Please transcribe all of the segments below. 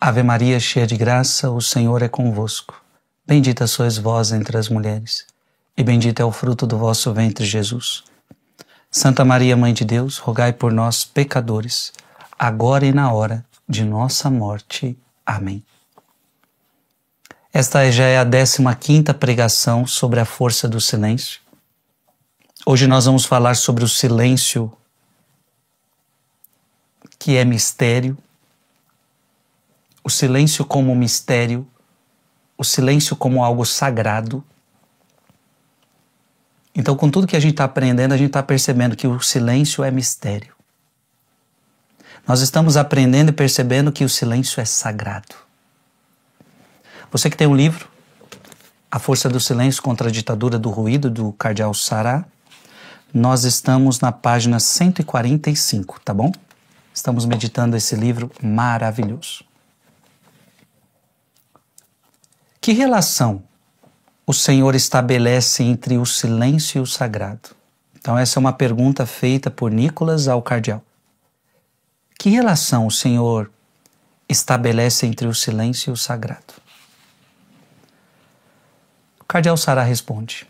Ave Maria, cheia de graça, o Senhor é convosco. Bendita sois vós entre as mulheres, e bendito é o fruto do vosso ventre, Jesus. Santa Maria, Mãe de Deus, rogai por nós, pecadores, agora e na hora de nossa morte. Amém. Esta já é a 15ª pregação sobre a força do silêncio. Hoje nós vamos falar sobre o silêncio, que é mistério, o silêncio como mistério, o silêncio como algo sagrado. Então, com tudo que a gente está aprendendo, a gente está percebendo que o silêncio é mistério. Nós estamos aprendendo e percebendo que o silêncio é sagrado. Você que tem um livro, A Força do Silêncio contra a Ditadura do Ruído, do Cardeal Sará, nós estamos na página 145, tá bom? Estamos meditando esse livro maravilhoso. Que relação o Senhor estabelece entre o silêncio e o sagrado? Então essa é uma pergunta feita por Nicolas ao cardeal. Que relação o Senhor estabelece entre o silêncio e o sagrado? O cardeal Sará responde: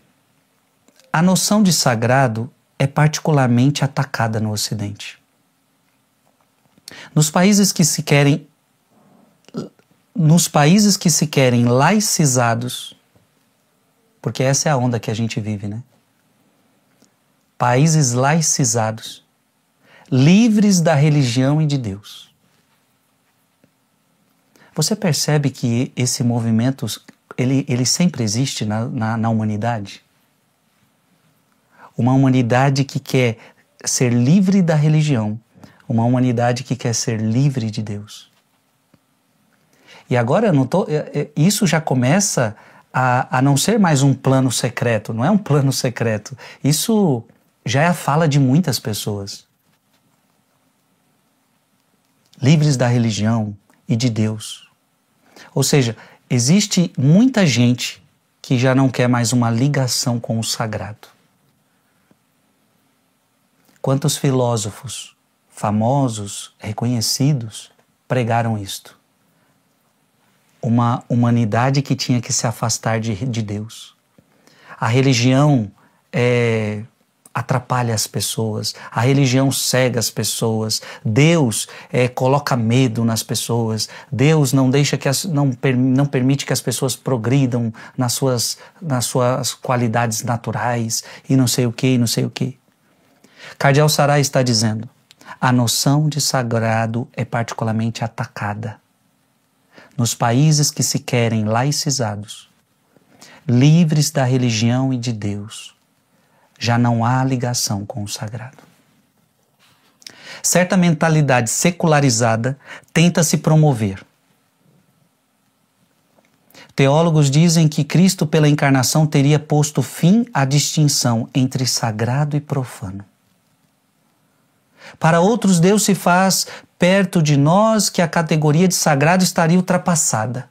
a noção de sagrado é particularmente atacada no Ocidente. Nos países que se querem laicizados, porque essa é a onda que a gente vive, né? Países laicizados, livres da religião e de Deus. Você percebe que esse movimento, ele sempre existe na humanidade? Uma humanidade que quer ser livre da religião, uma humanidade que quer ser livre de Deus. E agora isso já começa a não ser mais um plano secreto, não é um plano secreto. Isso já é a fala de muitas pessoas. Livres da religião e de Deus. Ou seja, existe muita gente que já não quer mais uma ligação com o sagrado. Quantos filósofos famosos, reconhecidos, pregaram isto? Uma humanidade que tinha que se afastar de Deus. A religião atrapalha as pessoas, a religião cega as pessoas, Deus coloca medo nas pessoas, Deus não deixa não permite que as pessoas progridam nas suas qualidades naturais e não sei o que, e não sei o que. Cardeal Sará está dizendo: a noção de sagrado é particularmente atacada nos países que se querem laicizados, livres da religião e de Deus. Já não há ligação com o sagrado. Certa mentalidade secularizada tenta se promover. Teólogos dizem que Cristo, pela encarnação, teria posto fim à distinção entre sagrado e profano. Para outros, Deus se faz perto de nós que a categoria de sagrado estaria ultrapassada.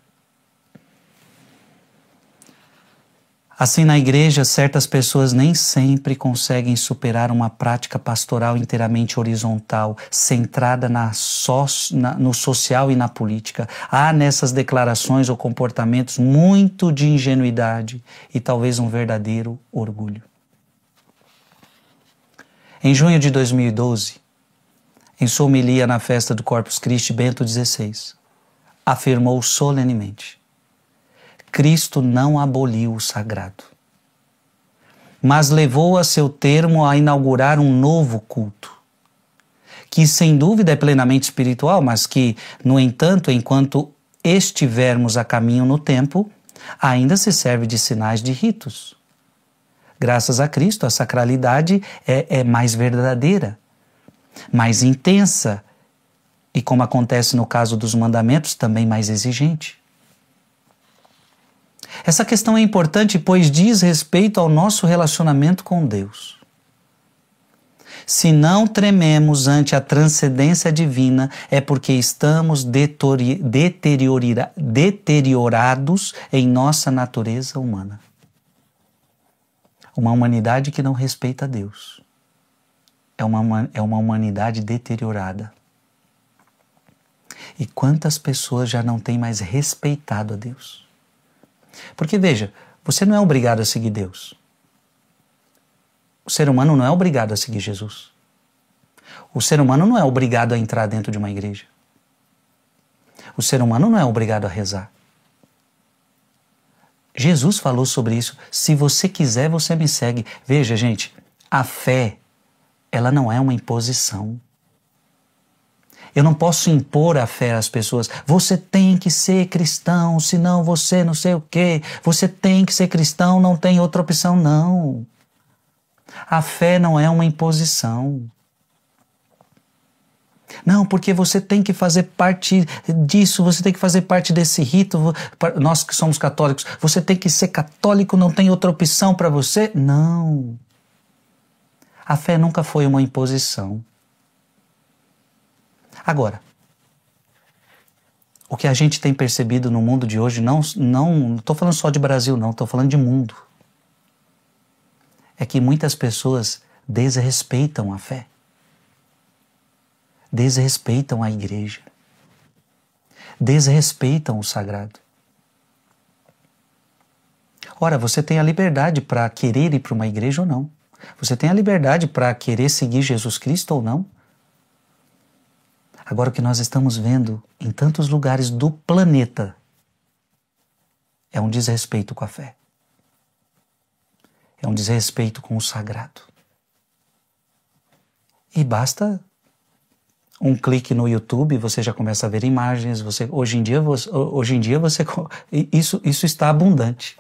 Assim, na igreja, certas pessoas nem sempre conseguem superar uma prática pastoral inteiramente horizontal, centrada no social e na política. Há nessas declarações ou comportamentos muito de ingenuidade e talvez um verdadeiro orgulho. Em junho de 2012, em sua homilia na festa do Corpus Christi, Bento XVI afirmou solenemente: Cristo não aboliu o sagrado, mas levou a seu termo a inaugurar um novo culto, que sem dúvida é plenamente espiritual, mas que, no entanto, enquanto estivermos a caminho no tempo, ainda se serve de sinais de ritos. Graças a Cristo, a sacralidade é mais verdadeira, mais intensa e, como acontece no caso dos mandamentos, também mais exigente. Essa questão é importante, pois diz respeito ao nosso relacionamento com Deus. Se não trememos ante a transcendência divina, é porque estamos deteriorados em nossa natureza humana. Uma humanidade que não respeita Deus é uma humanidade deteriorada. E quantas pessoas já não têm mais respeitado a Deus? Porque veja, você não é obrigado a seguir Deus. O ser humano não é obrigado a seguir Jesus. O ser humano não é obrigado a entrar dentro de uma igreja. O ser humano não é obrigado a rezar. Jesus falou sobre isso. Se você quiser, você me segue. Veja, gente, a fé, ela não é uma imposição. Eu não posso impor a fé às pessoas. Você tem que ser cristão, senão você não sei o quê. Você tem que ser cristão, não tem outra opção, não. A fé não é uma imposição. Não, porque você tem que fazer parte disso, você tem que fazer parte desse rito. Nós que somos católicos, você tem que ser católico, não tem outra opção para você? Não. A fé nunca foi uma imposição. Agora, o que a gente tem percebido no mundo de hoje, não estou falando só de Brasil, não, estou falando de mundo, é que muitas pessoas desrespeitam a fé, desrespeitam a igreja, desrespeitam o sagrado. Ora, você tem a liberdade para querer ir para uma igreja ou não. Você tem a liberdade para querer seguir Jesus Cristo ou não. Agora, o que nós estamos vendo em tantos lugares do planeta é um desrespeito com a fé. É um desrespeito com o sagrado. E basta um clique no YouTube, você já começa a ver imagens. Hoje em dia isso está abundante.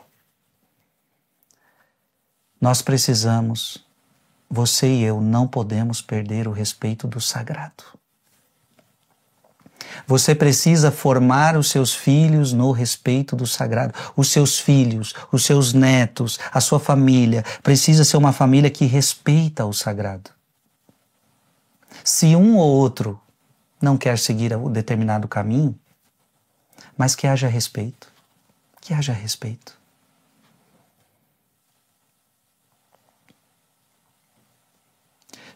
Nós precisamos, você e eu não podemos perder o respeito do sagrado. Você precisa formar os seus filhos no respeito do sagrado. Os seus filhos, os seus netos, a sua família precisa ser uma família que respeita o sagrado. Se um ou outro não quer seguir um determinado caminho, mas que haja respeito. Que haja respeito.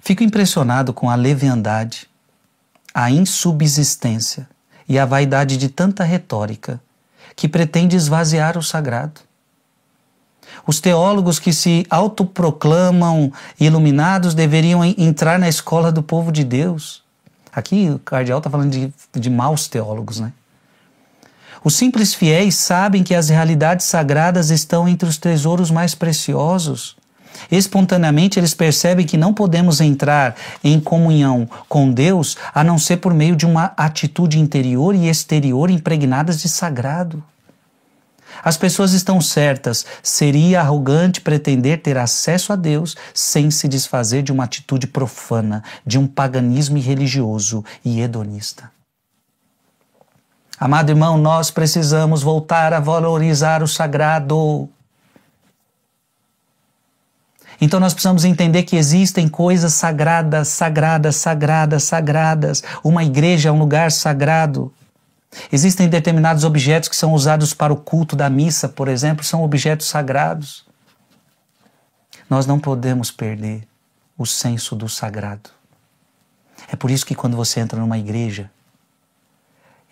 Fico impressionado com a leviandade, a insubsistência e a vaidade de tanta retórica que pretende esvaziar o sagrado. Os teólogos que se autoproclamam iluminados deveriam entrar na escola do povo de Deus. Aqui o cardeal está falando de maus teólogos, né? Os simples fiéis sabem que as realidades sagradas estão entre os tesouros mais preciosos. Espontaneamente eles percebem que não podemos entrar em comunhão com Deus a não ser por meio de uma atitude interior e exterior impregnadas de sagrado. As pessoas estão certas, seria arrogante pretender ter acesso a Deus sem se desfazer de uma atitude profana, de um paganismo irreligioso e hedonista. Amado irmão, nós precisamos voltar a valorizar o sagrado. Então nós precisamos entender que existem coisas sagradas, sagradas, sagradas, sagradas. Uma igreja é um lugar sagrado. Existem determinados objetos que são usados para o culto da missa, por exemplo, são objetos sagrados. Nós não podemos perder o senso do sagrado. É por isso que quando você entra numa igreja,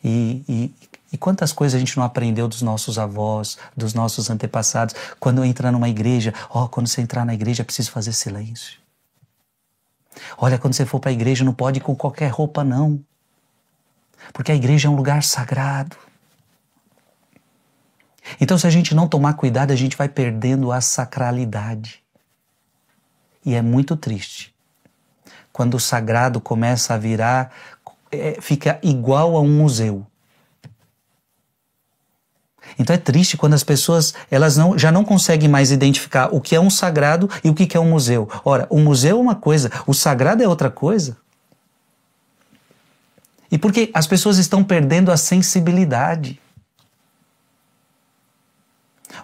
e quantas coisas a gente não aprendeu dos nossos avós, dos nossos antepassados, quando entra numa igreja, quando você entrar na igreja é preciso fazer silêncio. Olha, quando você for para a igreja não pode ir com qualquer roupa não, porque a igreja é um lugar sagrado. Então se a gente não tomar cuidado, a gente vai perdendo a sacralidade. E é muito triste quando o sagrado começa a virar, fica igual a um museu. Então é triste quando as pessoas já não conseguem mais identificar o que é um sagrado e o que é um museu. Ora, o museu é uma coisa, o sagrado é outra coisa. E porque as pessoas estão perdendo a sensibilidade.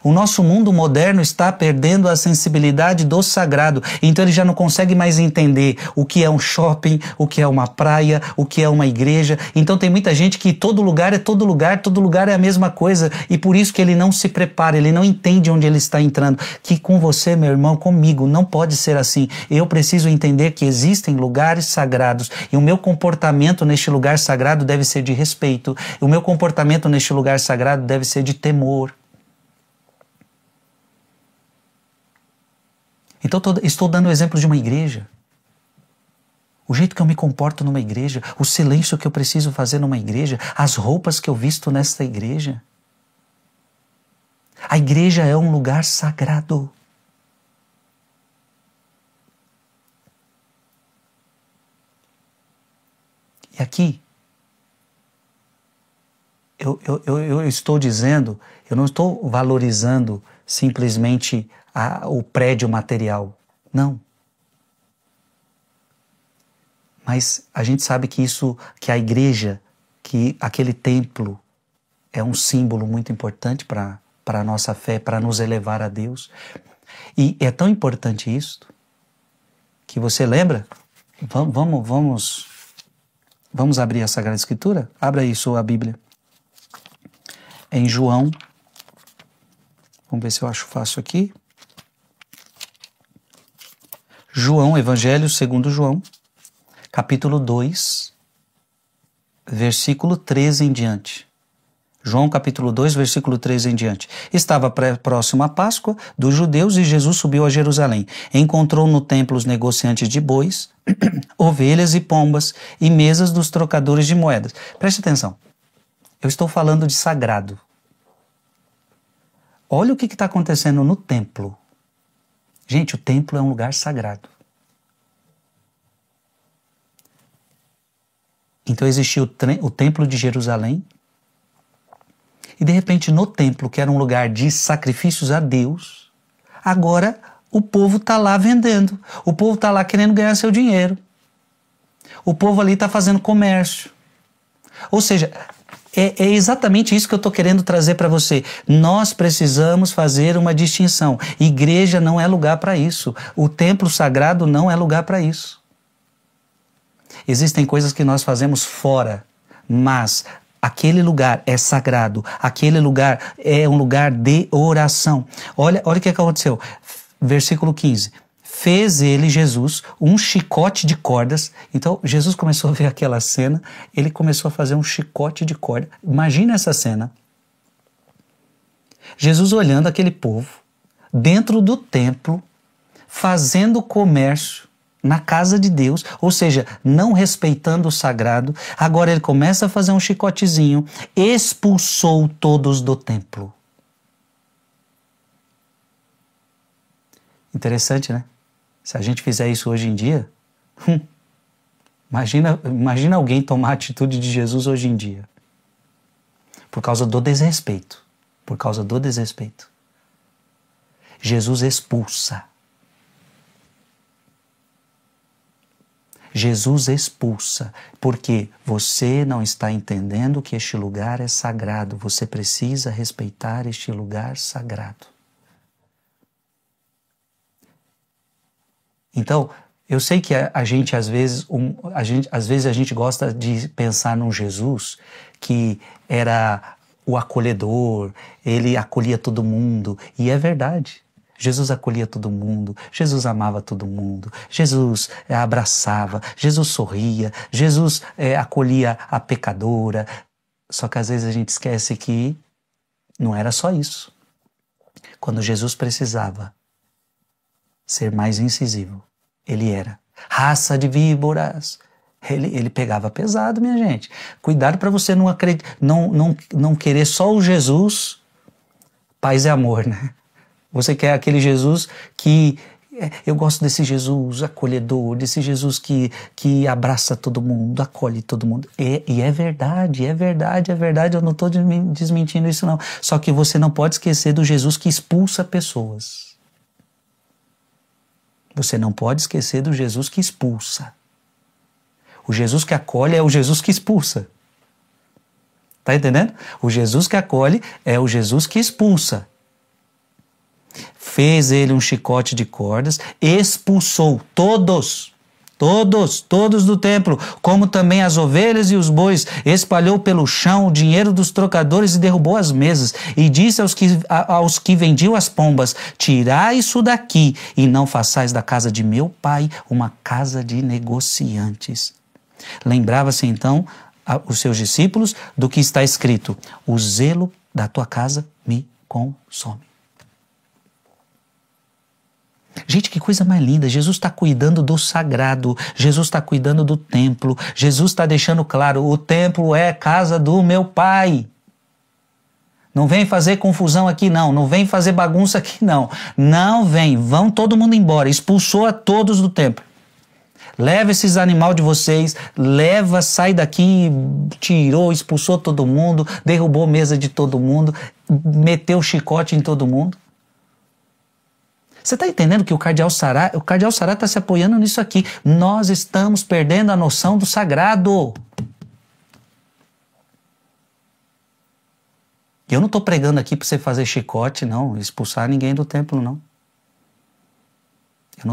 O nosso mundo moderno está perdendo a sensibilidade do sagrado. Então ele já não consegue mais entender o que é um shopping, o que é uma praia, o que é uma igreja. Então tem muita gente que todo lugar é todo lugar é a mesma coisa. E por isso que ele não se prepara, ele não entende onde ele está entrando. Que com você, meu irmão, comigo, não pode ser assim. Eu preciso entender que existem lugares sagrados. E o meu comportamento neste lugar sagrado deve ser de respeito. O meu comportamento neste lugar sagrado deve ser de temor. Então estou dando o exemplo de uma igreja. O jeito que eu me comporto numa igreja, o silêncio que eu preciso fazer numa igreja, as roupas que eu visto nesta igreja. A igreja é um lugar sagrado. E aqui, eu estou dizendo, eu não estou valorizando simplesmente o prédio material. Não. Mas a gente sabe que a igreja, que aquele templo é um símbolo muito importante para a nossa fé, para nos elevar a Deus. E é tão importante isso que você lembra? Vamos abrir a Sagrada Escritura? Abra aí sua Bíblia. Em João, vamos ver se eu acho fácil aqui. João, Evangelho segundo João, capítulo 2, versículo 13 em diante. João capítulo 2, versículo 13 em diante. Estava próximo à Páscoa dos judeus e Jesus subiu a Jerusalém. Encontrou no templo os negociantes de bois, ovelhas e pombas e mesas dos trocadores de moedas. Preste atenção, eu estou falando de sagrado. Olha o que está acontecendo no templo. Gente, o templo é um lugar sagrado. Então existia o templo de Jerusalém, e de repente no templo, que era um lugar de sacrifícios a Deus, agora o povo está lá vendendo, o povo está lá querendo ganhar seu dinheiro, o povo ali está fazendo comércio. Ou seja, é exatamente isso que eu estou querendo trazer para você. Nós precisamos fazer uma distinção. Igreja não é lugar para isso. O templo sagrado não é lugar para isso. Existem coisas que nós fazemos fora, mas aquele lugar é sagrado. Aquele lugar é um lugar de oração. Olha o que aconteceu. Versículo 15. Fez ele, Jesus, um chicote de cordas. Então, Jesus começou a ver aquela cena, ele começou a fazer um chicote de corda. Imagina essa cena. Jesus olhando aquele povo, dentro do templo, fazendo comércio na casa de Deus, ou seja, não respeitando o sagrado. Agora ele começa a fazer um chicotezinho, expulsou todos do templo. Interessante, né? Se a gente fizer isso hoje em dia, imagina alguém tomar a atitude de Jesus hoje em dia. Por causa do desrespeito. Por causa do desrespeito. Jesus expulsa. Jesus expulsa, porque você não está entendendo que este lugar é sagrado. Você precisa respeitar este lugar sagrado. Então, eu sei que a gente às vezes a gente gosta de pensar num Jesus que era o acolhedor, ele acolhia todo mundo, e é verdade. Jesus acolhia todo mundo, Jesus amava todo mundo, Jesus abraçava, Jesus sorria, Jesus acolhia a pecadora. Só que às vezes a gente esquece que não era só isso. Quando Jesus precisava ser mais incisivo, ele era raça de víboras. Ele pegava pesado, minha gente. Cuidado para você não querer só o Jesus paz e amor, né? Você quer aquele Jesus que... Eu gosto desse Jesus acolhedor, desse Jesus que abraça todo mundo, acolhe todo mundo. E é verdade, eu não estou desmentindo isso não. Só que você não pode esquecer do Jesus que expulsa pessoas. Você não pode esquecer do Jesus que expulsa. O Jesus que acolhe é o Jesus que expulsa. Tá entendendo? O Jesus que acolhe é o Jesus que expulsa. fez ele um chicote de cordas, expulsou todos do templo, como também as ovelhas e os bois, espalhou pelo chão o dinheiro dos trocadores e derrubou as mesas, e disse aos que vendiam as pombas: tirai isso daqui, e não façais da casa de meu pai uma casa de negociantes. Lembrava-se então os seus discípulos do que está escrito: o zelo da tua casa me consome. Gente, que coisa mais linda. Jesus está cuidando do sagrado, Jesus está cuidando do templo, Jesus está deixando claro: o templo é casa do meu pai. Não vem fazer confusão aqui não, não vem fazer bagunça aqui não. Não vem, vão todo mundo embora. Expulsou a todos do templo. Leva esses animais de vocês, sai daqui, tirou, expulsou todo mundo, derrubou a mesa de todo mundo, meteu chicote em todo mundo. Você está entendendo que o Cardeal Sará está se apoiando nisso aqui. Nós estamos perdendo a noção do sagrado. Eu não estou pregando aqui para você fazer chicote, não, expulsar ninguém do templo, não. Eu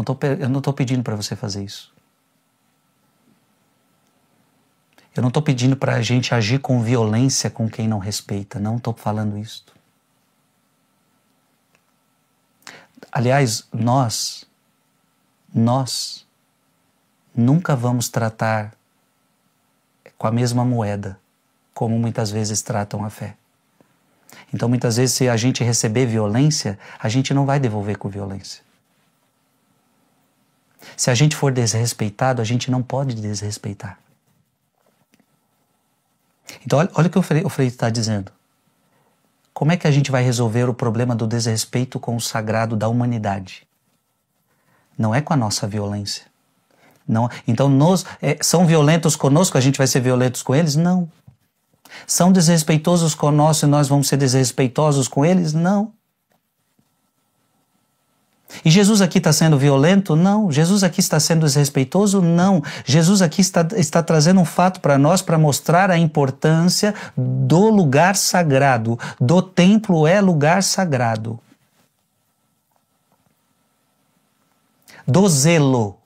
não estou pedindo para você fazer isso. Eu não estou pedindo para a gente agir com violência com quem não respeita. Não estou falando isso. Aliás, nós nunca vamos tratar com a mesma moeda como muitas vezes tratam a fé. Então, muitas vezes, se a gente receber violência, a gente não vai devolver com violência. Se a gente for desrespeitado, a gente não pode desrespeitar. Então, olha o que o Frei está dizendo. Como é que a gente vai resolver o problema do desrespeito com o sagrado da humanidade? Não é com a nossa violência. Não. Então, são violentos conosco, a gente vai ser violentos com eles? Não. São desrespeitosos conosco e nós vamos ser desrespeitosos com eles? Não. E Jesus aqui está sendo violento? Não. Jesus aqui está sendo desrespeitoso? Não. Jesus aqui está trazendo um fato para nós para mostrar a importância do lugar sagrado. Do templo é lugar sagrado. Do zelo.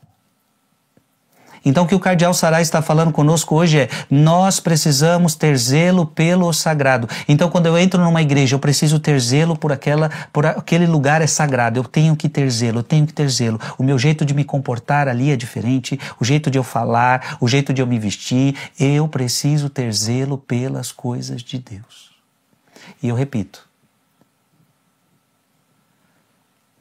Então o que o Cardeal Sará está falando conosco hoje é: nós precisamos ter zelo pelo sagrado. Então quando eu entro numa igreja, eu preciso ter zelo por aquele lugar é sagrado. Eu tenho que ter zelo, eu tenho que ter zelo. O meu jeito de me comportar ali é diferente, o jeito de eu falar, o jeito de eu me vestir. Eu preciso ter zelo pelas coisas de Deus. E eu repito,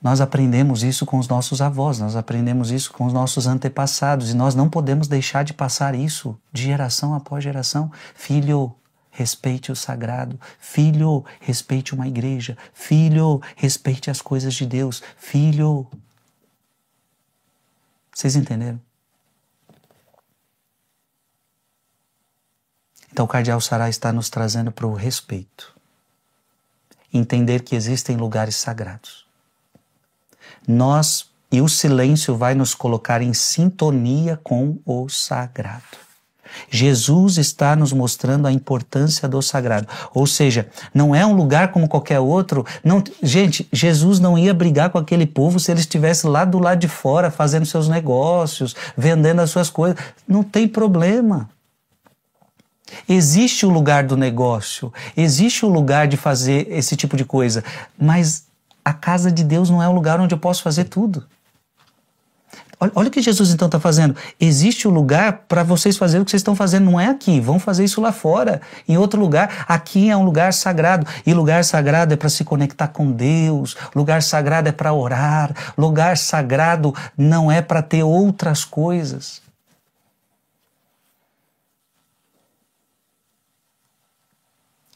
nós aprendemos isso com os nossos avós, nós aprendemos isso com os nossos antepassados e nós não podemos deixar de passar isso de geração após geração. Filho, respeite o sagrado. Filho, respeite uma igreja. Filho, respeite as coisas de Deus. Filho. Vocês entenderam? Então o Cardeal Sará está nos trazendo para o respeito. Entender que existem lugares sagrados. E o silêncio vai nos colocar em sintonia com o sagrado. Jesus está nos mostrando a importância do sagrado. Ou seja, não é um lugar como qualquer outro. Não, gente, Jesus não ia brigar com aquele povo se ele estivesse lá do lado de fora fazendo seus negócios, vendendo as suas coisas. Não tem problema. Existe o lugar do negócio, existe o lugar de fazer esse tipo de coisa, mas a casa de Deus não é um lugar onde eu posso fazer tudo. Olha o que Jesus então está fazendo. Existe um lugar para vocês fazerem o que vocês estão fazendo. Não é aqui, vão fazer isso lá fora, em outro lugar. Aqui é um lugar sagrado. E lugar sagrado é para se conectar com Deus. Lugar sagrado é para orar. Lugar sagrado não é para ter outras coisas.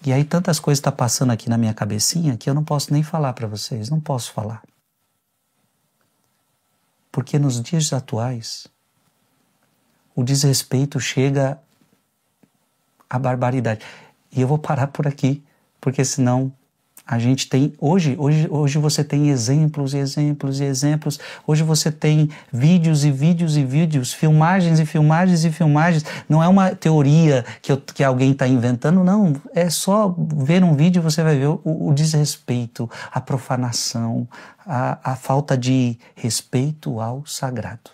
E aí tantas coisas estão passando aqui na minha cabecinha que eu não posso nem falar para vocês, não posso falar. Porque nos dias atuais, o desrespeito chega à barbaridade. E eu vou parar por aqui, porque senão A gente tem, hoje você tem exemplos e exemplos e exemplos, hoje você tem vídeos e vídeos e vídeos, filmagens e filmagens e filmagens, não é uma teoria que alguém está inventando, não, é só ver um vídeo e você vai ver o desrespeito, a profanação, a falta de respeito ao sagrado.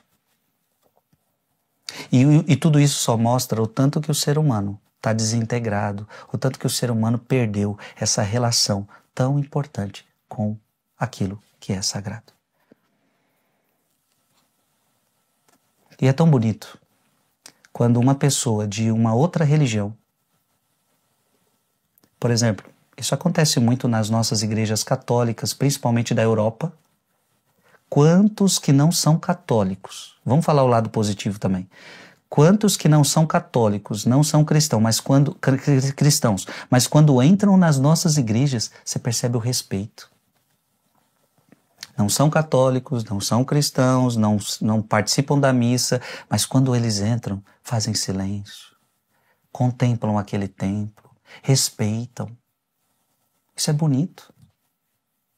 E tudo isso só mostra o tanto que o ser humano está desintegrado, o tanto que o ser humano perdeu essa relação tão importante com aquilo que é sagrado. E é tão bonito quando uma pessoa de uma outra religião, por exemplo, isso acontece muito nas nossas igrejas católicas, principalmente da Europa. Quantos que não são católicos? Vamos falar o lado positivo também. Quantos que não são católicos, não são cristãos, mas quando entram nas nossas igrejas, você percebe o respeito. Não são católicos, não são cristãos, não participam da missa, mas quando eles entram, fazem silêncio, contemplam aquele templo, respeitam. Isso é bonito.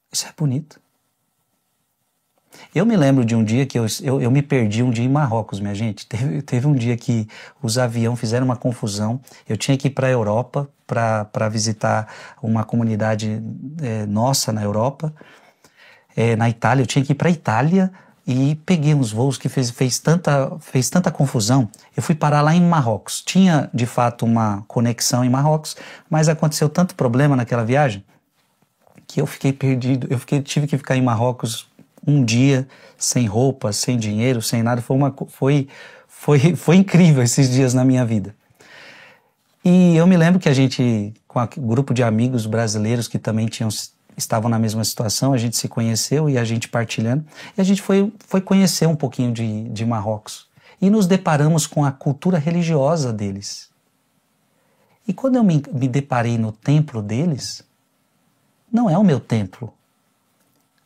Isso é bonito. Eu me lembro de um dia que eu me perdi um dia em Marrocos, minha gente. Teve um dia que os aviões fizeram uma confusão. Eu tinha que ir para a Europa para visitar uma comunidade nossa na Europa. Na Itália, eu tinha que ir para a Itália e peguei uns voos que fez tanta confusão. Eu fui parar lá em Marrocos. Tinha, de fato, uma conexão em Marrocos, mas aconteceu tanto problema naquela viagem que eu fiquei perdido. Tive que ficar em Marrocos um dia, sem roupa, sem dinheiro, sem nada. Foi incrível esses dias na minha vida. E eu me lembro que a gente, com um grupo de amigos brasileiros que também estavam na mesma situação, a gente se conheceu e a gente partilhando, e a gente foi conhecer um pouquinho de Marrocos. E nos deparamos com a cultura religiosa deles. E quando eu me deparei no templo deles, não é o meu templo,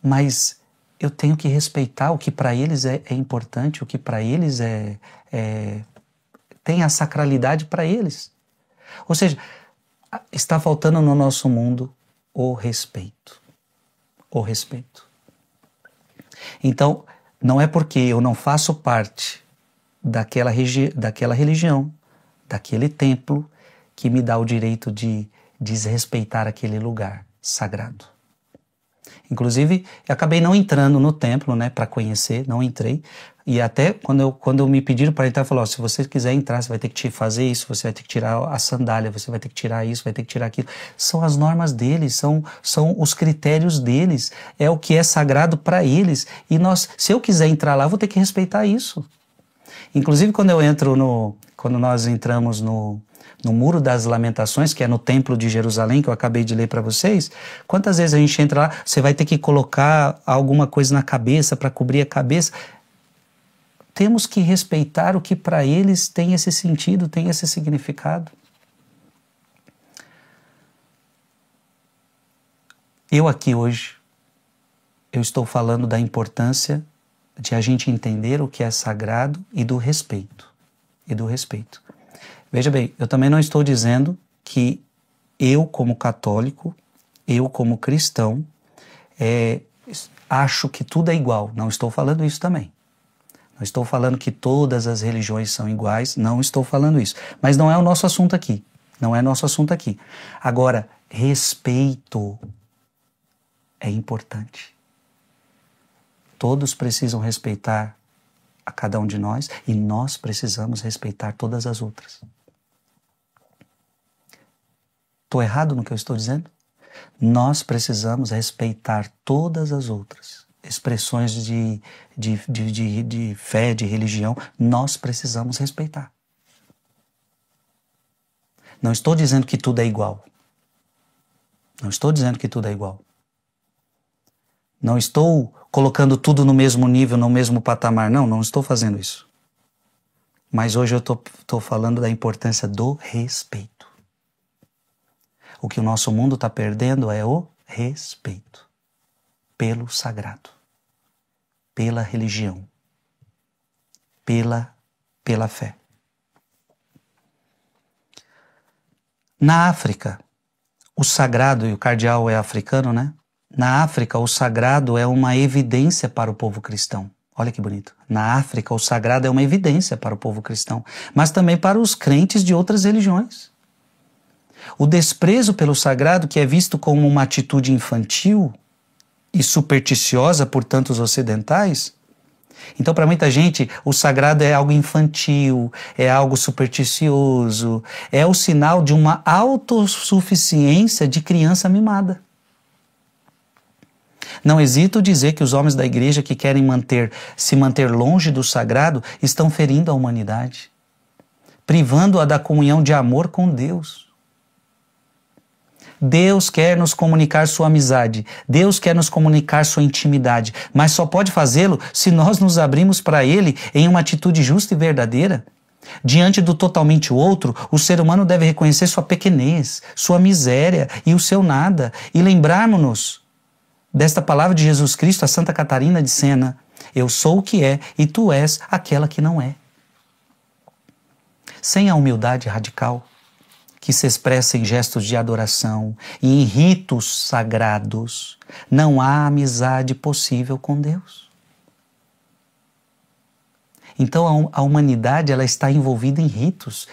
mas eu tenho que respeitar o que para eles é importante, o que para eles tem a sacralidade para eles. Ou seja, está faltando no nosso mundo o respeito. O respeito. Então, não é porque eu não faço parte daquela religião, daquele templo, que me dá o direito de desrespeitar aquele lugar sagrado. Inclusive, eu acabei não entrando no templo, né, para conhecer, não entrei. E até quando me pediram para entrar, falou: se você quiser entrar, você vai ter que fazer isso, você vai ter que tirar a sandália, você vai ter que tirar isso, vai ter que tirar aquilo. São as normas deles, são os critérios deles, é o que é sagrado para eles. E se eu quiser entrar lá, eu vou ter que respeitar isso. Inclusive, quando nós entramos no Muro das Lamentações, que é no Templo de Jerusalém, que eu acabei de ler para vocês, quantas vezes a gente entra lá, você vai ter que colocar alguma coisa na cabeça para cobrir a cabeça. Temos que respeitar o que para eles tem esse sentido, tem esse significado. Eu aqui hoje, eu estou falando da importância de a gente entender o que é sagrado e do respeito. Veja bem, eu também não estou dizendo que eu, como católico, eu, como cristão, acho que tudo é igual. Não estou falando isso também. Não estou falando que todas as religiões são iguais. Não estou falando isso. Mas não é o nosso assunto aqui. Não é nosso assunto aqui. Agora, respeito é importante. Todos precisam respeitar a cada um de nós e nós precisamos respeitar todas as outras. Estou errado no que eu estou dizendo? Nós precisamos respeitar todas as outras expressões de fé, de religião. Nós precisamos respeitar. Não estou dizendo que tudo é igual. Não estou dizendo que tudo é igual. Não estou colocando tudo no mesmo nível, no mesmo patamar. Não estou fazendo isso. Mas hoje eu estou falando da importância do respeito. O que o nosso mundo está perdendo é o respeito pelo sagrado, pela religião, pela fé. Na África, o sagrado, e o cardeal é africano, né? Na África, o sagrado é uma evidência para o povo cristão. Olha que bonito. Na África, o sagrado é uma evidência para o povo cristão, mas também para os crentes de outras religiões. O desprezo pelo sagrado, que é visto como uma atitude infantil e supersticiosa por tantos ocidentais. Então, para muita gente, o sagrado é algo infantil, é algo supersticioso, é o sinal de uma autossuficiência de criança mimada. Não hesito dizer que os homens da igreja que querem se manter longe do sagrado estão ferindo a humanidade, privando-a da comunhão de amor com Deus. Deus quer nos comunicar sua amizade, Deus quer nos comunicar sua intimidade, mas só pode fazê-lo se nós nos abrimos para Ele em uma atitude justa e verdadeira. Diante do totalmente outro, o ser humano deve reconhecer sua pequenez, sua miséria e o seu nada, e lembrarmos-nos desta palavra de Jesus Cristo a Santa Catarina de Sena: eu sou o que é e tu és aquela que não é. Sem a humildade radical, que se expressa em gestos de adoração e em ritos sagrados, não há amizade possível com Deus. Então a humanidade ela está envolvida em ritos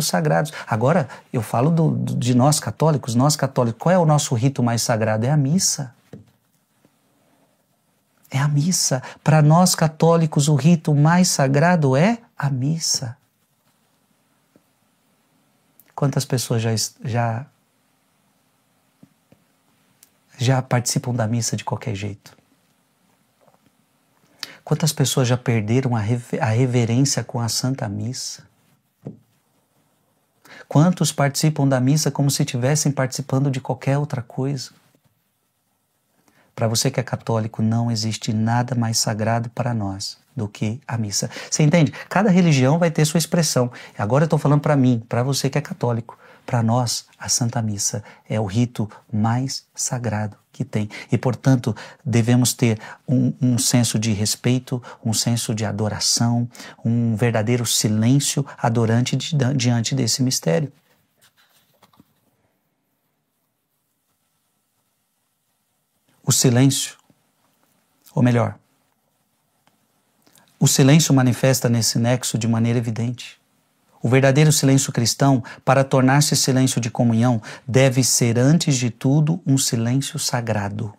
sagrados. Agora, eu falo de nós católicos, qual é o nosso rito mais sagrado? É a missa. É a missa. Para nós católicos, o rito mais sagrado é a missa. Quantas pessoas já participam da missa de qualquer jeito? Quantas pessoas já perderam a reverência com a Santa Missa? Quantos participam da missa como se estivessem participando de qualquer outra coisa? Para você que é católico, não existe nada mais sagrado para nós do que a missa. Você entende? Cada religião vai ter sua expressão. Agora eu estou falando para mim, para você que é católico. Para nós, a Santa Missa é o rito mais sagrado que tem. E, portanto, devemos ter um senso de respeito, um senso de adoração, um verdadeiro silêncio adorante diante desse mistério. O silêncio, ou melhor, o silêncio manifesta nesse nexo de maneira evidente. O verdadeiro silêncio cristão, para tornar-se silêncio de comunhão, deve ser, antes de tudo, um silêncio sagrado.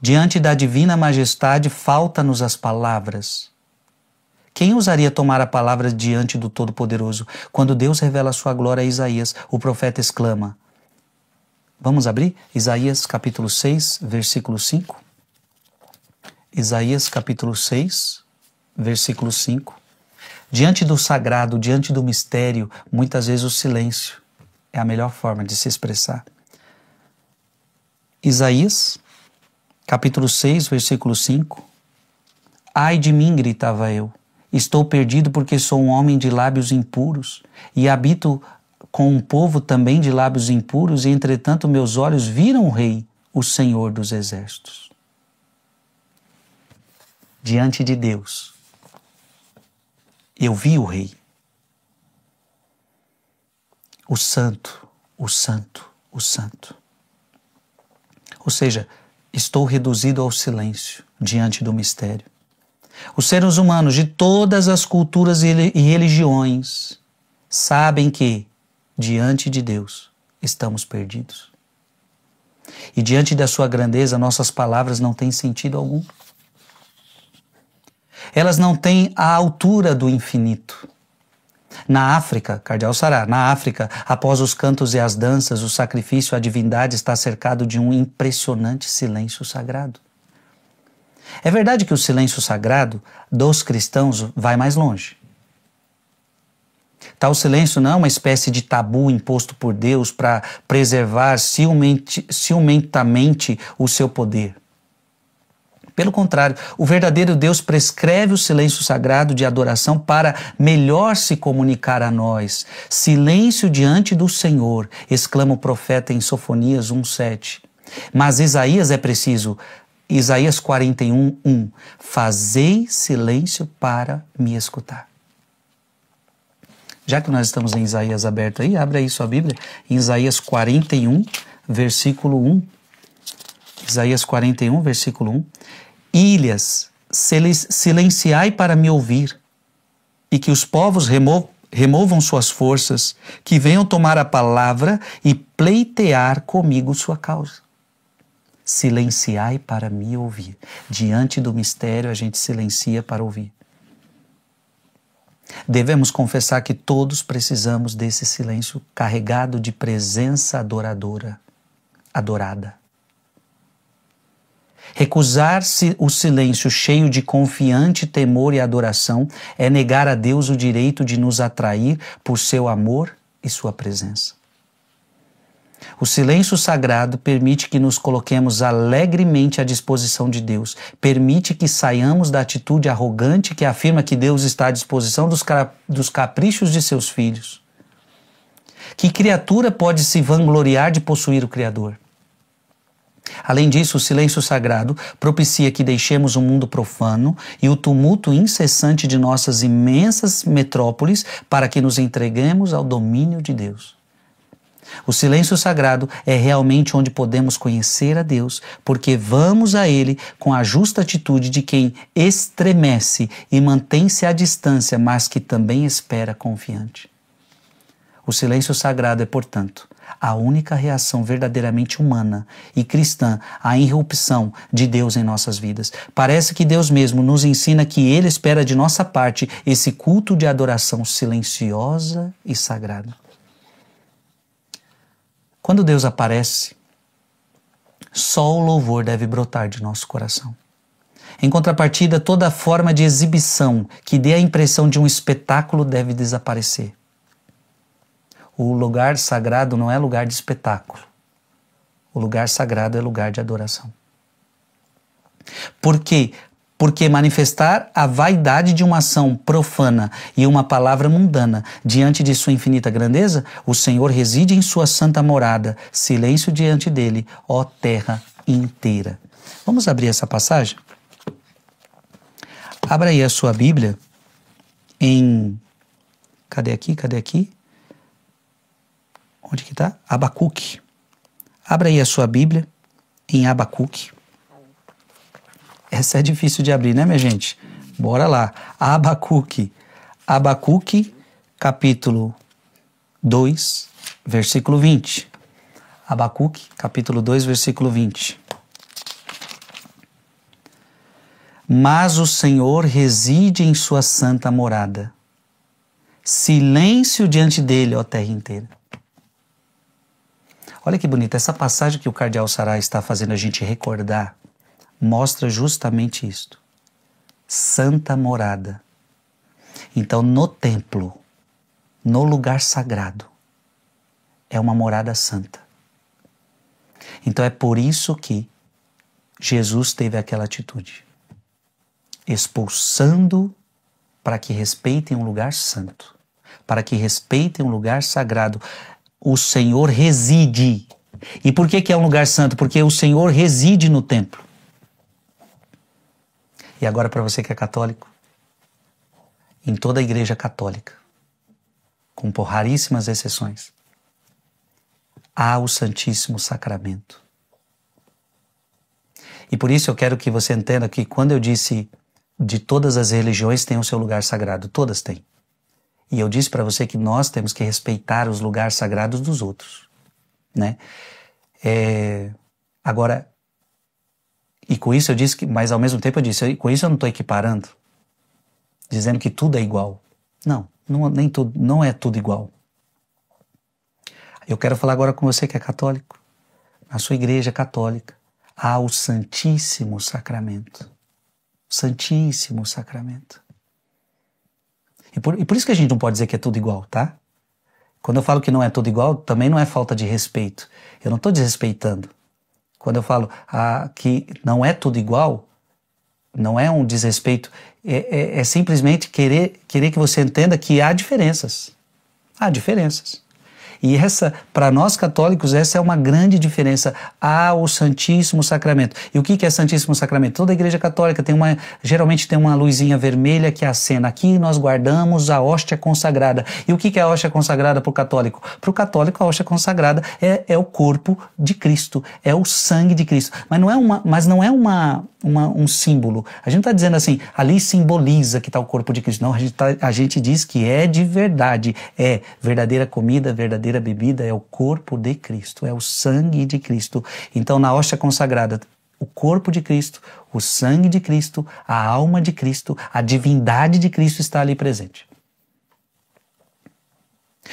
Diante da divina majestade, falta-nos as palavras. Quem ousaria tomar a palavra diante do Todo-Poderoso? Quando Deus revela a sua glória a Isaías, o profeta exclama. Vamos abrir? Isaías capítulo 6, versículo 5. Isaías capítulo 6, versículo 5. Diante do sagrado, diante do mistério, muitas vezes o silêncio é a melhor forma de se expressar. Isaías, capítulo 6, versículo 5. Ai de mim, gritava eu, estou perdido porque sou um homem de lábios impuros e habito com um povo também de lábios impuros, e entretanto meus olhos viram o Rei, o Senhor dos Exércitos. Diante de Deus, eu vi o Rei, o Santo, o Santo, o Santo. Ou seja, estou reduzido ao silêncio diante do mistério. Os seres humanos de todas as culturas e religiões sabem que, diante de Deus, estamos perdidos. E diante da sua grandeza, nossas palavras não têm sentido algum. Elas não têm a altura do infinito. Na África, Cardeal Sará, na África, após os cantos e as danças, o sacrifício à divindade está cercado de um impressionante silêncio sagrado. É verdade que o silêncio sagrado dos cristãos vai mais longe. Tal silêncio não é uma espécie de tabu imposto por Deus para preservar ciumentamente o seu poder. Pelo contrário, o verdadeiro Deus prescreve o silêncio sagrado de adoração para melhor se comunicar a nós. Silêncio diante do Senhor, exclama o profeta em Sofonias 1:7. Mas Isaías é preciso. Isaías 41:1. Fazei silêncio para me escutar. Já que nós estamos em Isaías aberto aí, abre aí sua Bíblia, em Isaías 41, versículo 1. Isaías 41, versículo 1. Ilhas, silenciai para me ouvir, e que os povos removam suas forças, que venham tomar a palavra e pleitear comigo sua causa. Silenciai para me ouvir. Diante do mistério, a gente silencia para ouvir. Devemos confessar que todos precisamos desse silêncio carregado de presença adorada. Recusar-se o silêncio cheio de confiante temor e adoração é negar a Deus o direito de nos atrair por seu amor e sua presença. O silêncio sagrado permite que nos coloquemos alegremente à disposição de Deus, permite que saiamos da atitude arrogante que afirma que Deus está à disposição dos caprichos de seus filhos. Que criatura pode se vangloriar de possuir o Criador? Além disso, o silêncio sagrado propicia que deixemos o mundo profano e o tumulto incessante de nossas imensas metrópoles para que nos entreguemos ao domínio de Deus. O silêncio sagrado é realmente onde podemos conhecer a Deus, porque vamos a Ele com a justa atitude de quem estremece e mantém-se à distância, mas que também espera confiante. O silêncio sagrado é, portanto, a única reação verdadeiramente humana e cristã à irrupção de Deus em nossas vidas. Parece que Deus mesmo nos ensina que Ele espera de nossa parte esse culto de adoração silenciosa e sagrada. Quando Deus aparece, só o louvor deve brotar de nosso coração. Em contrapartida, toda forma de exibição que dê a impressão de um espetáculo deve desaparecer. O lugar sagrado não é lugar de espetáculo. O lugar sagrado é lugar de adoração. Por quê? Porque manifestar a vaidade de uma ação profana e uma palavra mundana diante de sua infinita grandeza, o Senhor reside em sua santa morada, silêncio diante dele, ó terra inteira. Vamos abrir essa passagem? Abra aí a sua Bíblia em... Cadê aqui? Onde que está? Abacuque. Abra aí a sua Bíblia em Abacuque. Essa é difícil de abrir, né, minha gente? Bora lá. Abacuque. Abacuque, capítulo 2, versículo 20. Abacuque, capítulo 2, versículo 20. Mas o Senhor reside em sua santa morada. Silêncio diante dele, ó terra inteira. Olha que bonita, essa passagem que o cardeal Sará está fazendo a gente recordar mostra justamente isto. Santa morada. Então, no templo, no lugar sagrado, é uma morada santa. Então, é por isso que Jesus teve aquela atitude, expulsando para que respeitem um lugar santo, para que respeitem um lugar sagrado. O Senhor reside. E por que é um lugar santo? Porque o Senhor reside no templo. E agora para você que é católico, em toda a igreja católica, com por raríssimas exceções, há o Santíssimo Sacramento. E por isso eu quero que você entenda que quando eu disse de todas as religiões tem o seu lugar sagrado, todas têm. E eu disse para você que nós temos que respeitar os lugares sagrados dos outros, né? Agora, e com isso eu disse que, mas ao mesmo tempo eu disse, com isso eu não estou equiparando, dizendo que tudo é igual. Não, nem tudo, não é tudo igual. Eu quero falar agora com você que é católico. Na sua igreja católica há o Santíssimo Sacramento. Santíssimo Sacramento. E por isso que a gente não pode dizer que é tudo igual, tá? Quando eu falo que não é tudo igual, também não é falta de respeito. Eu não estou desrespeitando. Quando eu falo que não é tudo igual, não é um desrespeito, é simplesmente querer que você entenda que há diferenças. Há diferenças. E essa, para nós católicos, essa é uma grande diferença. Há o Santíssimo Sacramento. E o que é Santíssimo Sacramento? Toda a Igreja Católica geralmente tem uma luzinha vermelha que acena. Aqui nós guardamos a hóstia consagrada. E o que é a hóstia consagrada para o católico? Para o católico, a hóstia consagrada é o corpo de Cristo, é o sangue de Cristo. Mas não é um símbolo. A gente não está dizendo assim, ali simboliza que está o corpo de Cristo. Não, a gente diz que é de verdade. É verdadeira comida, verdadeira bebida, é o corpo de Cristo, é o sangue de Cristo. Então, na hóstia consagrada, o corpo de Cristo, o sangue de Cristo, a alma de Cristo, a divindade de Cristo está ali presente.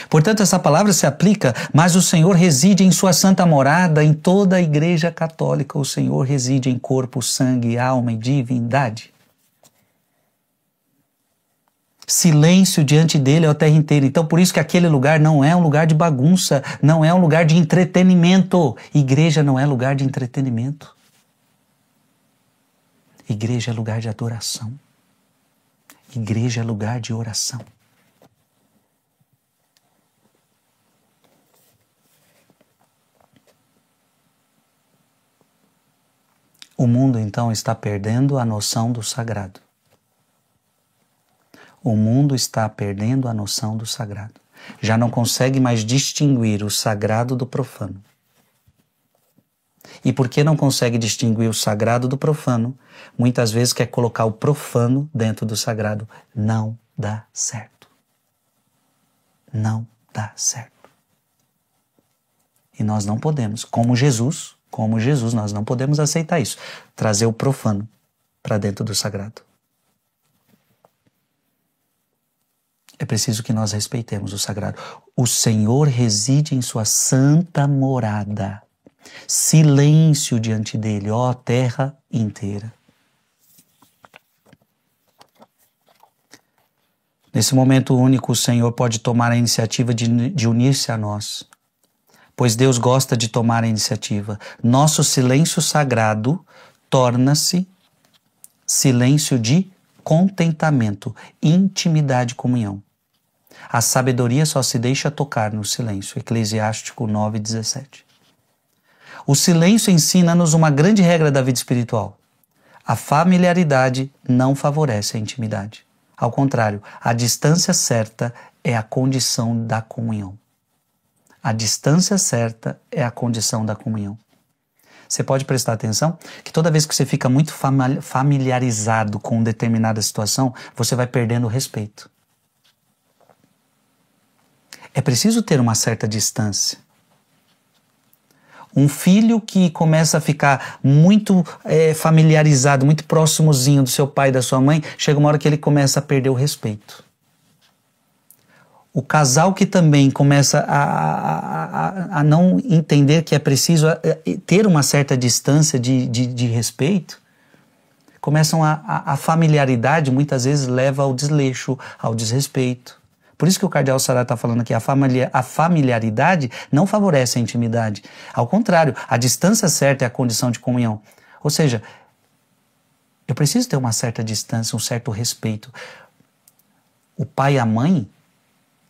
Portanto, essa palavra se aplica, mas o Senhor reside em sua santa morada, em toda a Igreja Católica. O Senhor reside em corpo, sangue, alma e divindade. Silêncio diante dele é a terra inteira. Então, por isso que aquele lugar não é um lugar de bagunça, não é um lugar de entretenimento. Igreja não é lugar de entretenimento. Igreja é lugar de adoração. Igreja é lugar de oração. O mundo, então, está perdendo a noção do sagrado. O mundo está perdendo a noção do sagrado. Já não consegue mais distinguir o sagrado do profano. E porque não consegue distinguir o sagrado do profano, muitas vezes quer colocar o profano dentro do sagrado. Não dá certo. Não dá certo. E nós não podemos, como Jesus, nós não podemos aceitar isso. Trazer o profano para dentro do sagrado. É preciso que nós respeitemos o sagrado. O Senhor reside em sua santa morada. Silêncio diante dele, ó terra inteira. Nesse momento único, o Senhor pode tomar a iniciativa de unir-se a nós, pois Deus gosta de tomar a iniciativa. Nosso silêncio sagrado torna-se silêncio de contentamento, intimidade e comunhão. A sabedoria só se deixa tocar no silêncio. Eclesiástico 9:17. O silêncio ensina-nos uma grande regra da vida espiritual. A familiaridade não favorece a intimidade. Ao contrário, a distância certa é a condição da comunhão. A distância certa é a condição da comunhão. Você pode prestar atenção que toda vez que você fica muito familiarizado com determinada situação, você vai perdendo o respeito. É preciso ter uma certa distância. Um filho que começa a ficar muito familiarizado, muito próximozinho do seu pai e da sua mãe, chega uma hora que ele começa a perder o respeito. O casal que também começa a não entender que é preciso ter uma certa distância de respeito, a familiaridade muitas vezes leva ao desleixo, ao desrespeito. Por isso que o cardeal Sará está falando aqui, a familiaridade não favorece a intimidade. Ao contrário, a distância certa é a condição de comunhão. Ou seja, eu preciso ter uma certa distância, um certo respeito. O pai e a mãe,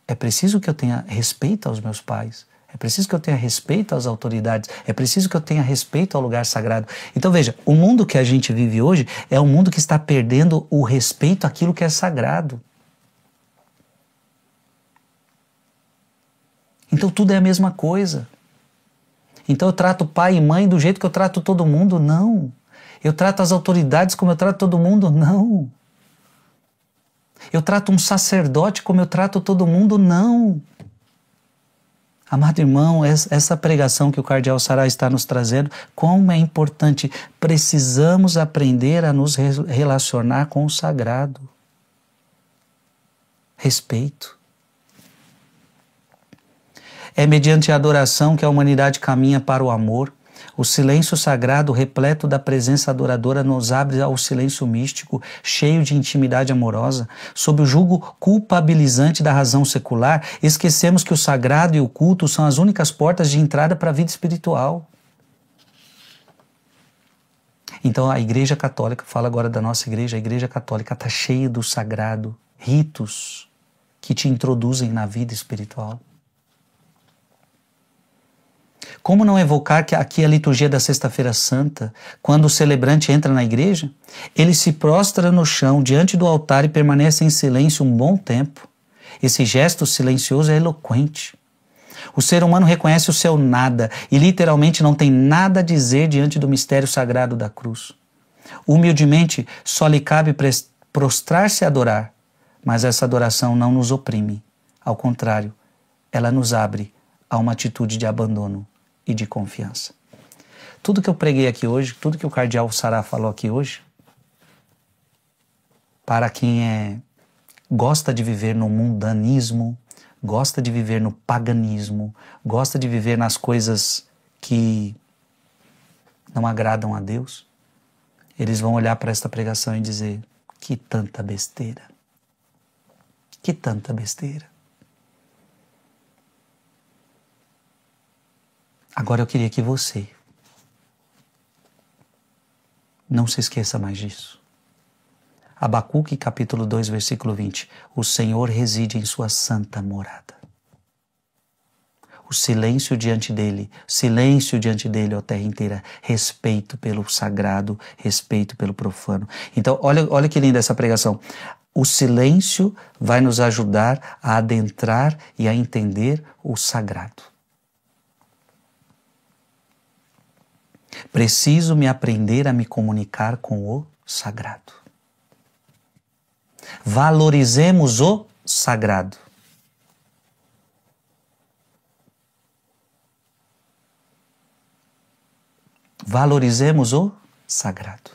é preciso que eu tenha respeito aos meus pais. É preciso que eu tenha respeito às autoridades. É preciso que eu tenha respeito ao lugar sagrado. Então veja, o mundo que a gente vive hoje é um mundo que está perdendo o respeito àquilo que é sagrado. Então tudo é a mesma coisa. Então eu trato pai e mãe do jeito que eu trato todo mundo? Não. Eu trato as autoridades como eu trato todo mundo? Não. Eu trato um sacerdote como eu trato todo mundo? Não. Amado irmão, essa pregação que o cardeal Sará está nos trazendo, como é importante. Precisamos aprender a nos relacionar com o sagrado. Respeito. É mediante a adoração que a humanidade caminha para o amor. O silêncio sagrado, repleto da presença adoradora, nos abre ao silêncio místico, cheio de intimidade amorosa. Sob o jugo culpabilizante da razão secular, esquecemos que o sagrado e o culto são as únicas portas de entrada para a vida espiritual. Então a Igreja Católica, fala agora da nossa igreja, a Igreja Católica está cheia do sagrado, ritos que te introduzem na vida espiritual. Como não evocar que aqui a liturgia da Sexta-feira Santa, quando o celebrante entra na igreja, ele se prostra no chão diante do altar e permanece em silêncio um bom tempo. Esse gesto silencioso é eloquente. O ser humano reconhece o seu nada e literalmente não tem nada a dizer diante do mistério sagrado da cruz. Humildemente, só lhe cabe prostrar-se e adorar, mas essa adoração não nos oprime. Ao contrário, ela nos abre a uma atitude de abandono e de confiança. Tudo que eu preguei aqui hoje, tudo que o cardeal Sará falou aqui hoje, para quem gosta de viver no mundanismo, gosta de viver no paganismo, gosta de viver nas coisas que não agradam a Deus, eles vão olhar para esta pregação e dizer: que tanta besteira, que tanta besteira. Agora eu queria que você não se esqueça mais disso. Abacuque capítulo 2, versículo 20. O Senhor reside em sua santa morada. O silêncio diante dele, ó terra inteira, respeito pelo sagrado, respeito pelo profano. Então, olha que linda essa pregação. O silêncio vai nos ajudar a adentrar e a entender o sagrado. Preciso me aprender a me comunicar com o sagrado. Valorizemos o sagrado. Valorizemos o sagrado.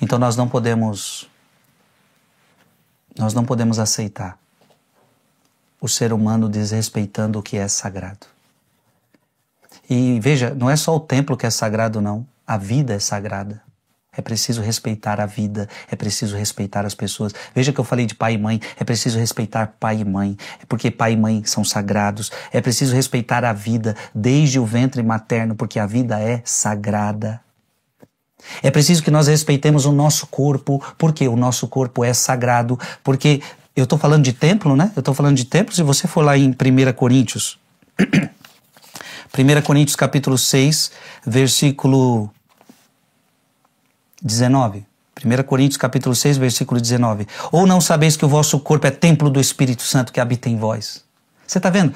Então nós não podemos aceitar o ser humano desrespeitando o que é sagrado. E veja, não é só o templo que é sagrado, não. A vida é sagrada. É preciso respeitar a vida, é preciso respeitar as pessoas. Veja que eu falei de pai e mãe, é preciso respeitar pai e mãe, porque pai e mãe são sagrados. É preciso respeitar a vida desde o ventre materno, porque a vida é sagrada. É preciso que nós respeitemos o nosso corpo, porque o nosso corpo é sagrado, porque eu estou falando de templo, né? Eu estou falando de templo, se você for lá em 1 Coríntios... 1 Coríntios capítulo 6, versículo 19. 1 Coríntios capítulo 6, versículo 19. Ou não sabeis que o vosso corpo é templo do Espírito Santo que habita em vós? Você está vendo?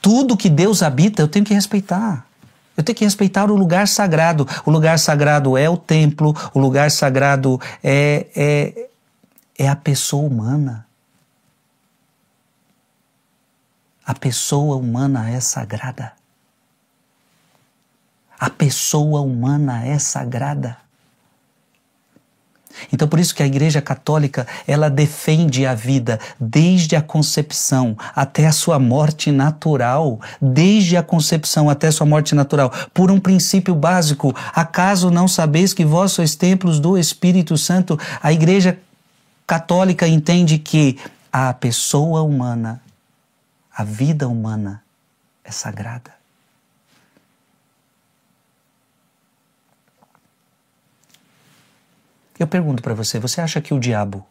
Tudo que Deus habita eu tenho que respeitar. Eu tenho que respeitar o lugar sagrado. O lugar sagrado é o templo, o lugar sagrado é a pessoa humana. A pessoa humana é sagrada. A pessoa humana é sagrada. Então por isso que a Igreja Católica, ela defende a vida desde a concepção até a sua morte natural. Desde a concepção até a sua morte natural. Por um princípio básico. Acaso não sabeis que vós sois templos do Espírito Santo? A Igreja Católica entende que a pessoa humana, a vida humana é sagrada. Eu pergunto para você, você acha que o diabo,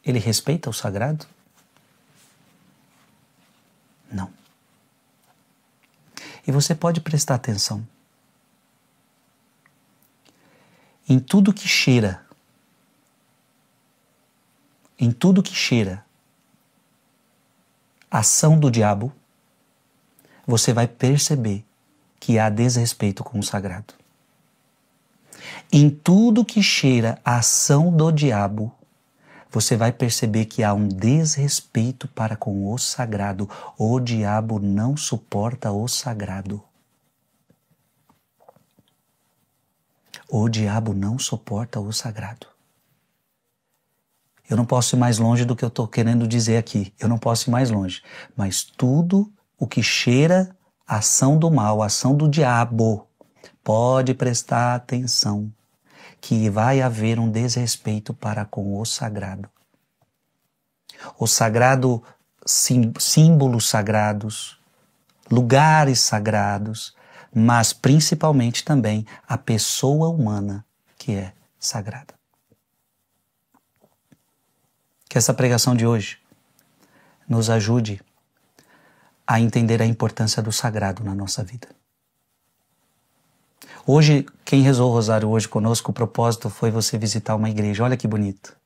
ele respeita o sagrado? Não. E você pode prestar atenção. Em tudo que cheira, a ação do diabo, você vai perceber que há desrespeito com o sagrado. Em tudo que cheira a ação do diabo, você vai perceber que há um desrespeito para com o sagrado. O diabo não suporta o sagrado. O diabo não suporta o sagrado. Eu não posso ir mais longe do que eu estou querendo dizer aqui. Eu não posso ir mais longe. Mas tudo o que cheira a ação do mal, a ação do diabo, pode prestar atenção que vai haver um desrespeito para com o sagrado. O sagrado, símbolos sagrados, lugares sagrados, mas principalmente também a pessoa humana que é sagrada. Que essa pregação de hoje nos ajude a entender a importância do sagrado na nossa vida. Hoje, quem rezou o rosário hoje conosco, o propósito foi você visitar uma igreja. Olha que bonito.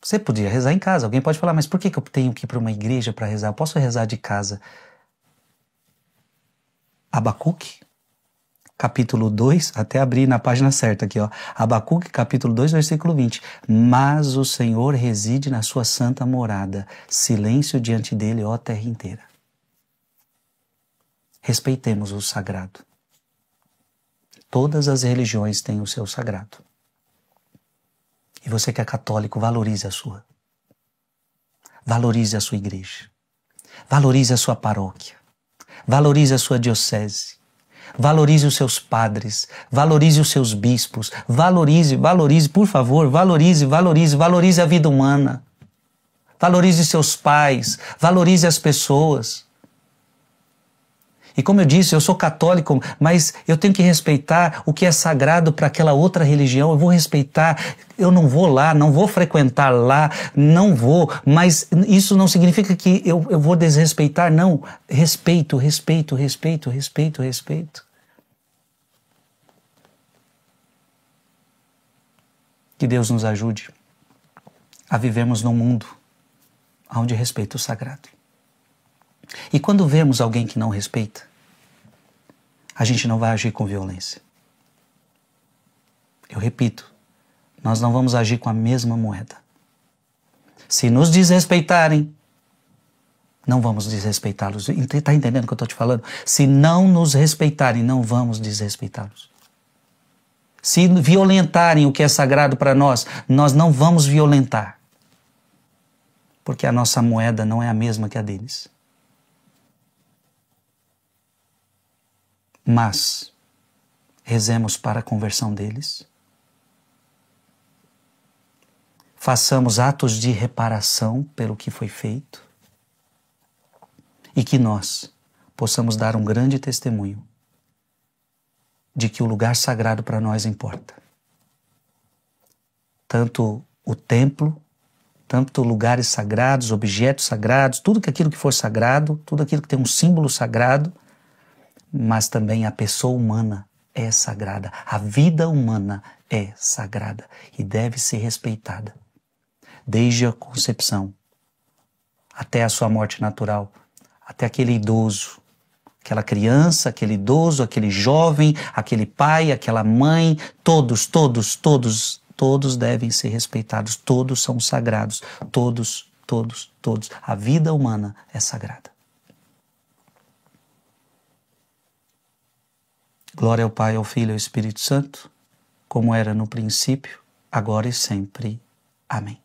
Você podia rezar em casa. Alguém pode falar, mas por que eu tenho que ir para uma igreja para rezar? Eu posso rezar de casa. Abacuque, capítulo 2, até abrir na página certa aqui, ó. Abacuque, capítulo 2, versículo 20. Mas o Senhor reside na sua santa morada. Silêncio diante dele, ó terra inteira. Respeitemos o sagrado. Todas as religiões têm o seu sagrado. E você que é católico, valorize a sua. Valorize a sua igreja. Valorize a sua paróquia. Valorize a sua diocese. Valorize os seus padres. Valorize os seus bispos. Valorize, por favor, valorize a vida humana. Valorize seus pais. Valorize as pessoas. E como eu disse, eu sou católico, mas eu tenho que respeitar o que é sagrado para aquela outra religião. Eu vou respeitar, eu não vou lá, não vou frequentar lá, não vou, mas isso não significa que eu vou desrespeitar, não. Respeito. Que Deus nos ajude a vivermos num mundo onde respeita o sagrado. E quando vemos alguém que não respeita, a gente não vai agir com violência. Eu repito, nós não vamos agir com a mesma moeda. Se nos desrespeitarem, não vamos desrespeitá-los. Está entendendo o que eu estou te falando? Se não nos respeitarem, não vamos desrespeitá-los. Se violentarem o que é sagrado para nós, nós não vamos violentar. Porque a nossa moeda não é a mesma que a deles. Mas rezemos para a conversão deles. Façamos atos de reparação pelo que foi feito. E que nós possamos dar um grande testemunho de que o lugar sagrado para nós importa. Tanto o templo, tanto lugares sagrados, objetos sagrados, tudo aquilo que for sagrado, tudo aquilo que tem um símbolo sagrado, mas também a pessoa humana é sagrada, a vida humana é sagrada e deve ser respeitada. Desde a concepção até a sua morte natural, até aquele idoso, aquela criança, aquele idoso, aquele jovem, aquele pai, aquela mãe, todos devem ser respeitados, todos são sagrados, todos. A vida humana é sagrada. Glória ao Pai, ao Filho e ao Espírito Santo, como era no princípio, agora e sempre. Amém.